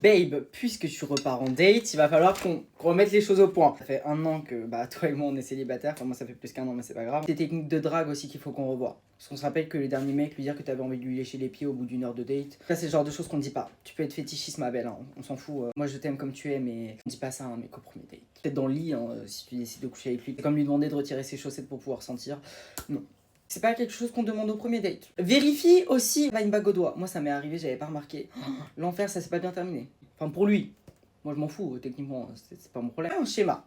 Babe, puisque tu repars en date, il va falloir qu'on remette les choses au point. Ça fait 1 an que toi et moi on est célibataires, enfin moi ça fait plus qu'1 an mais c'est pas grave. Des techniques de drague aussi qu'il faut qu'on revoie. Parce qu'on se rappelle que le dernier mec lui dire que t'avais envie de lui lécher les pieds au bout d'1 heure de date. Ça c'est le genre de choses qu'on dit pas. Tu peux être fétichiste ma belle, hein. On s'en fout. Moi je t'aime comme tu es mais on dit pas ça à un mec au premier date. Peut-être dans le lit hein, si tu décides de coucher avec lui. C'est comme lui demander de retirer ses chaussettes pour pouvoir sentir. Non. C'est pas quelque chose qu'on demande au premier date. Vérifie aussi une bague au doigt. Moi ça m'est arrivé, j'avais pas remarqué. L'enfer, ça s'est pas bien terminé. Enfin pour lui. Moi je m'en fous, techniquement, c'est pas mon problème. Un schéma.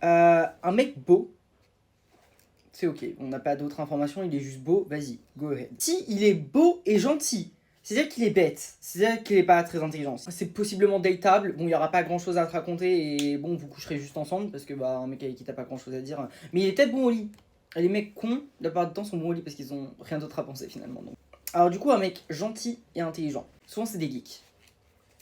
Un mec beau, c'est ok. On n'a pas d'autres informations, il est juste beau, vas-y, go ahead. Si il est beau et gentil, c'est-à-dire qu'il est bête, c'est-à-dire qu'il est pas très intelligent. C'est possiblement dateable, bon il y aura pas grand chose à te raconter et bon vous coucherez juste ensemble parce que un mec avec qui t'as pas grand chose à dire. Mais il est peut-être bon au lit. Et les mecs cons, la plupart du temps sont bons au lit parce qu'ils ont rien d'autre à penser finalement. Donc. Alors du coup un mec gentil et intelligent, souvent c'est des geeks.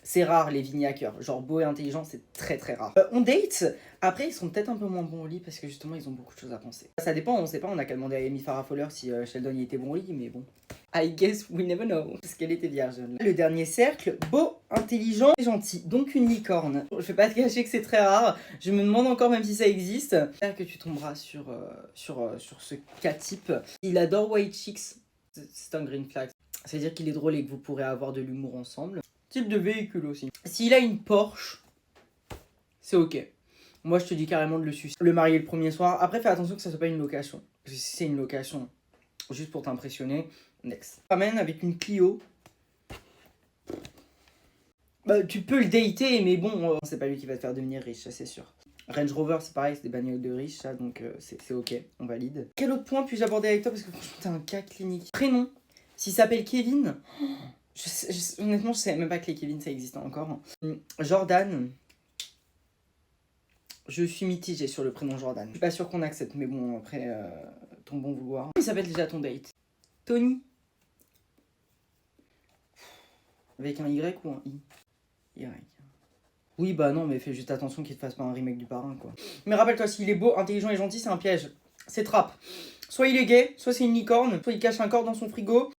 C'est rare les vignackers, genre beau et intelligent, c'est très très rare. On date, après ils sont peut-être un peu moins bons au lit parce que justement ils ont beaucoup de choses à penser. Ça dépend, on sait pas, on a qu'à demander à Amy Farrah Fowler si Sheldon y était bon au lit, mais bon. I guess we never know, parce qu'elle était vierge. Le dernier cercle, beau, intelligent et gentil, donc une licorne. Je vais pas te cacher que c'est très rare, je me demande encore même si ça existe. J'espère que tu tomberas sur ce cas type. Il adore White Chicks, c'est un green flag. C'est-à-dire qu'il est drôle et que vous pourrez avoir de l'humour ensemble. Type de véhicule aussi. S'il a une Porsche, c'est ok. Moi je te dis carrément de le sucer. Le marier le premier soir. Après fais attention que ça soit pas une location. Parce que si c'est une location, juste pour t'impressionner, next. Ramène avec une Clio. Tu peux le dater, mais bon, c'est pas lui qui va te faire devenir riche, ça c'est sûr. Range Rover c'est pareil, c'est des bagnoles de riches, ça, donc c'est ok, on valide. Quel autre point puis-je aborder avec toi parce que franchement t'es un cas clinique. Prénom, s'il s'appelle Kevin... honnêtement, je savais même pas que les Kevin ça existait encore. Jordan. Je suis mitigée sur le prénom Jordan. Je suis pas sûr qu'on accepte, mais bon, après, ton bon vouloir. Comment il s'appelle déjà ton date? Tony? Avec un Y ou un I? Y. Oui, bah non, mais fais juste attention qu'il te fasse pas un remake du Parrain, quoi. Mais rappelle-toi, s'il est beau, intelligent et gentil, c'est un piège. C'est trappe. Soit il est gay, soit c'est une licorne, soit il cache un corps dans son frigo.